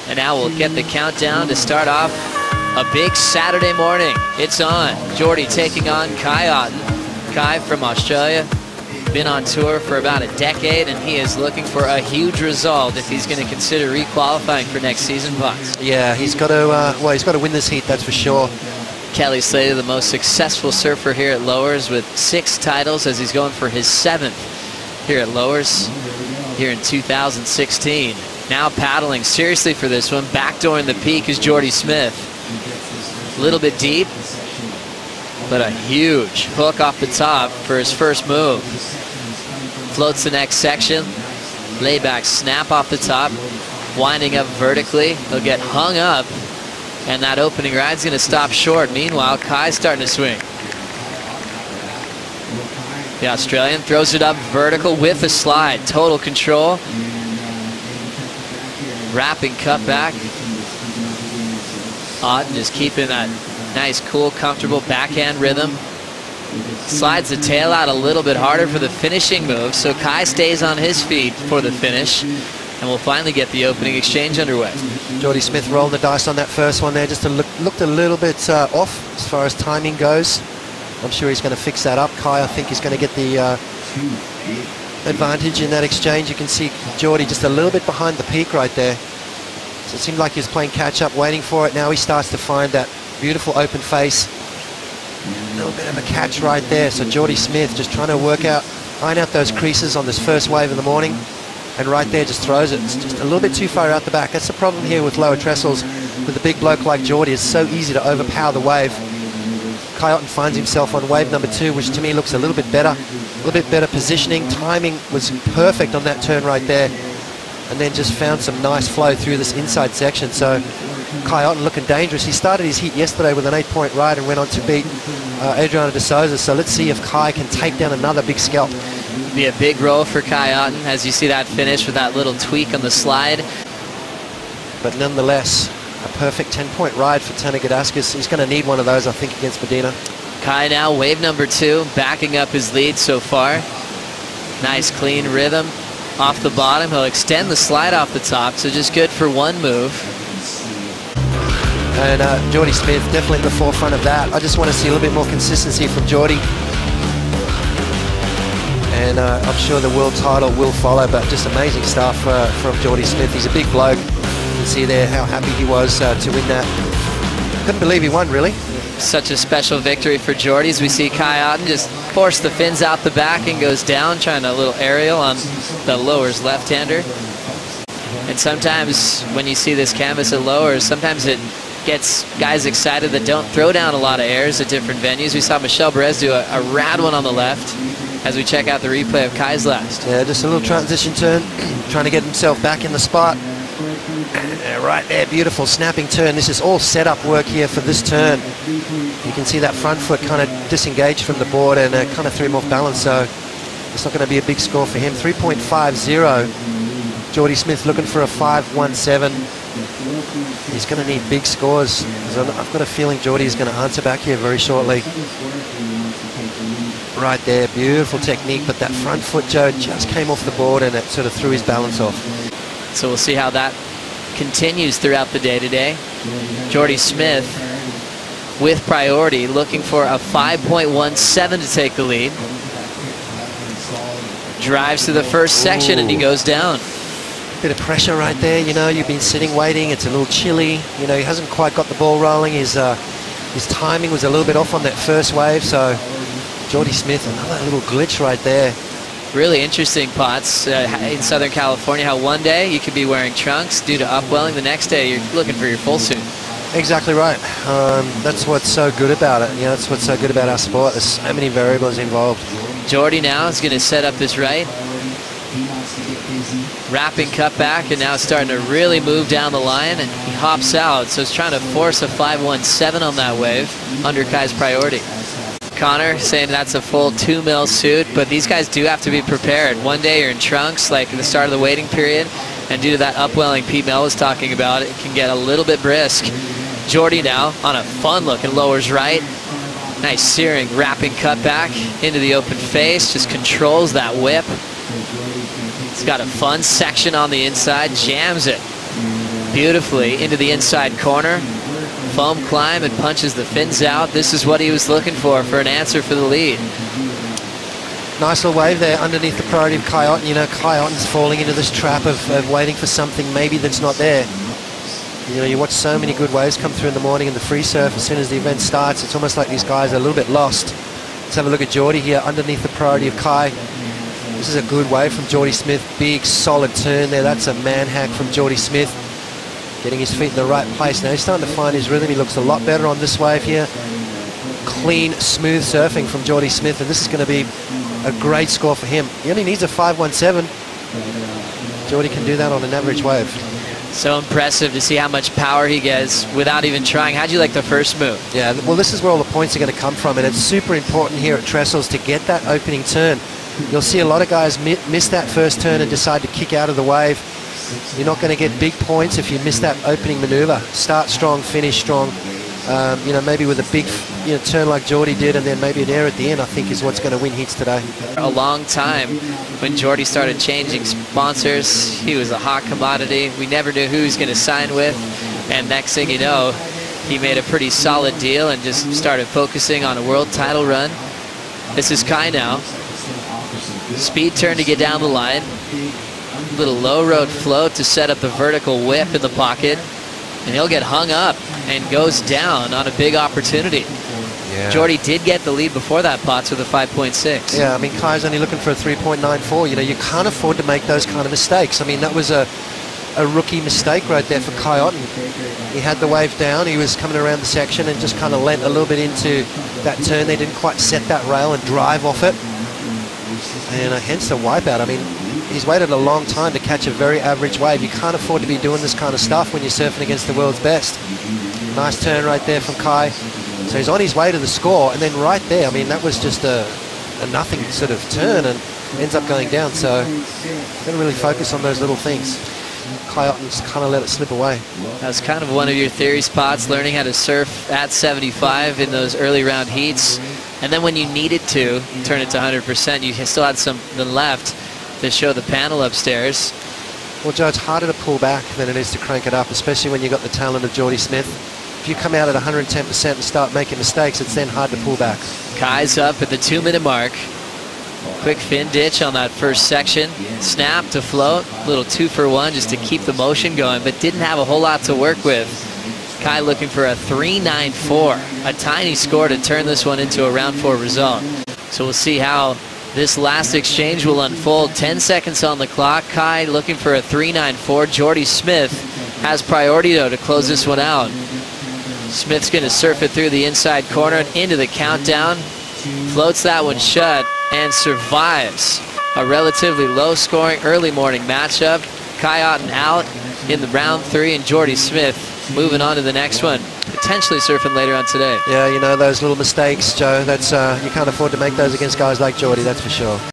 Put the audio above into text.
And now we'll get the countdown to start off a big Saturday morning. It's on. Jordy taking on Kai Otton. Kai from Australia, been on tour for about a decade, and he is looking for a huge result if he's going to consider re-qualifying for next season, Potts. Yeah, he's got to, well, he's got to win this heat, that's for sure. Kelly Slater, the most successful surfer here at Lowers with 6 titles, as he's going for his 7th here at Lowers here in 2016. Now paddling seriously for this one. Backdooring the peak is Jordy Smith. A little bit deep, but a huge hook off the top for his first move. Floats the next section. Layback snap off the top. Winding up vertically. He'll get hung up, and that opening ride's going to stop short. Meanwhile, Kai's starting to swing. The Australian throws it up vertical with a slide. Total control. Wrapping cut back. Otton just keeping that nice, cool, comfortable backhand rhythm. Slides the tail out a little bit harder for the finishing move, so Kai stays on his feet for the finish, and we'll finally get the opening exchange underway. Jordy Smith rolled the dice on that first one there, just looked a little bit off as far as timing goes. I'm sure he's going to fix that up. Kai, I think, is going to get the advantage in that exchange. You can see Jordy just a little bit behind the peak right there. So it seemed like he was playing catch up, waiting for it. Now he starts to find that beautiful open face. A little bit of a catch right there. So Jordy Smith just trying to iron out those creases on this first wave in the morning. And right there just throws it. It's just a little bit too far out the back. That's the problem here with lower trestles. With a big bloke like Jordy, it's so easy to overpower the wave. Kai Otton finds himself on wave number 2, which to me looks a little bit better. A little bit better positioning. Timing was perfect on that turn right there. And then just found some nice flow through this inside section. So Kai Otton looking dangerous. He started his heat yesterday with an 8-point ride and went on to beat Adriano de Souza. So let's see if Kai can take down another big scalp. Be a big roll for Kai Otton as you see that finish with that little tweak on the slide. But nonetheless, a perfect 10-point ride for Tanner Gadaskas. He's going to need one of those, I think, against Medina. Kai now wave number 2, backing up his lead so far. Nice clean rhythm off the bottom. He'll extend the slide off the top, so just good for one move. And Jordy Smith definitely at the forefront of that. I just want to see a little bit more consistency from Jordy. And I'm sure the world title will follow, but just amazing stuff from Jordy Smith. He's a big bloke. You can see there how happy he was to win that. Couldn't believe he won, really. Such a special victory for Jordy as we see Kai Otton just force the fins out the back and goes down, trying a little aerial on the Lowers left-hander. And sometimes when you see this canvas at Lowers, sometimes it gets guys excited that don't throw down a lot of airs at different venues. We saw Michel Perez do a rad one on the left as we check out the replay of Kai's last. Yeah, just a little transition turn, trying to get himself back in the spot. Right there, beautiful snapping turn. This is all setup work here for this turn. You can see that front foot kind of disengaged from the board and kind of threw him off balance, so it's not going to be a big score for him. 3.50. Jordy Smith looking for a 5.17. He's going to need big scores. I've got a feeling Jordy is going to answer back here very shortly. Right there, beautiful technique, but that front foot, Joe, just came off the board and it sort of threw his balance off. So we'll see how that continues throughout the day today. Jordy Smith with priority, looking for a 5.17 to take the lead. Drives to the first section and he goes down. Bit of pressure right there, you know, you've been sitting waiting, it's a little chilly, you know, he hasn't quite got the ball rolling, his timing was a little bit off on that first wave, so Jordy Smith, another little glitch right there. Really interesting, Potts, in Southern California, how one day you could be wearing trunks due to upwelling, the next day you're looking for your full suit. Exactly right. That's what's so good about it. You know, that's what's so good about our sport. There's so many variables involved. Jordy now is going to set up this right. Wrapping cutback and now starting to really move down the line, and he hops out, so he's trying to force a 5.17 on that wave under Kai's priority. Connor saying that's a full 2 mil suit, but these guys do have to be prepared. One day you're in trunks, like at the start of the waiting period, and due to that upwelling Pete Mel was talking about, it can get a little bit brisk. Jordy now on a fun-looking lowers right. Nice searing, wrapping cutback into the open face, just controls that whip. He's got a fun section on the inside, jams it. beautifully into the inside corner. Foam climb and punches the fins out. This is what he was looking for an answer for the lead. Nice little wave there underneath the priority of Kai Otton. You know, Kai Otton's falling into this trap of waiting for something maybe that's not there. You know, you watch so many good waves come through in the morning in the free surf. As soon as the event starts, it's almost like these guys are a little bit lost. Let's have a look at Jordy here underneath the priority of Kai. This is a good wave from Jordy Smith. Big, solid turn there. That's a man hack from Jordy Smith. Getting his feet in the right place. Now he's starting to find his rhythm. He looks a lot better on this wave here. Clean, smooth surfing from Jordy Smith, and this is going to be a great score for him. He only needs a 5.17. Jordy can do that on an average wave. So impressive to see how much power he gets without even trying. How'd you like the first move? Yeah, well, this is where all the points are going to come from, and it's super important here at Trestles to get that opening turn. You'll see a lot of guys miss that first turn and decide to kick out of the wave. You're not going to get big points if you miss that opening maneuver. Start strong, finish strong. You know, maybe with a big turn like Jordy did, and then maybe an air at the end, I think is what's going to win heats today. A long time when Jordy started changing sponsors, he was a hot commodity. We never knew who he was going to sign with, and next thing you know, he made a pretty solid deal and just started focusing on a world title run. This is Kai now. Speed turn to get down the line. Little low road float to set up the vertical whip in the pocket, and he'll get hung up and goes down on a big opportunity. Yeah. Jordy did get the lead before that Potts with a 5.6. Yeah, I mean, Kai's only looking for a 3.94. You know, you can't afford to make those kind of mistakes. I mean, that was a rookie mistake right there for Kai Otton. He had the wave down, he was coming around the section and just kind of lent a little bit into that turn. They didn't quite set that rail and drive off it, and hence the wipeout. I mean, he's waited a long time to catch a very average wave. You can't afford to be doing this kind of stuff when you're surfing against the world's best. Nice turn right there from Kai. So he's on his way to the score, and then right there, I mean, that was just a nothing sort of turn and ends up going down. So got to really focus on those little things. Kai Otton's kind of let it slip away. That's kind of one of your theory spots, learning how to surf at 75 in those early round heats. And then when you needed to turn it to 100%, you still had something left to show the panel upstairs. Well, Joe, it's harder to pull back than it is to crank it up, especially when you've got the talent of Jordy Smith. If you come out at 110% and start making mistakes, it's then hard to pull back. Kai's up at the 2-minute mark. Quick fin ditch on that first section. Snap to float. Little 2-for-1 just to keep the motion going, but didn't have a whole lot to work with. Kai looking for a 3.94. A tiny score to turn this one into a round 4 result. So we'll see how this last exchange will unfold. 10 seconds on the clock. Kai looking for a 3.94. Jordy Smith has priority, though, to close this one out. Smith's going to surf it through the inside corner and into the countdown. Floats that one shut and survives a relatively low-scoring early morning matchup. Kai Otton out in the round 3, and Jordy Smith moving on to the next one, potentially surfing later on today. Yeah, you know, those little mistakes, Joe, that's you can't afford to make those against guys like Jordy, that's for sure.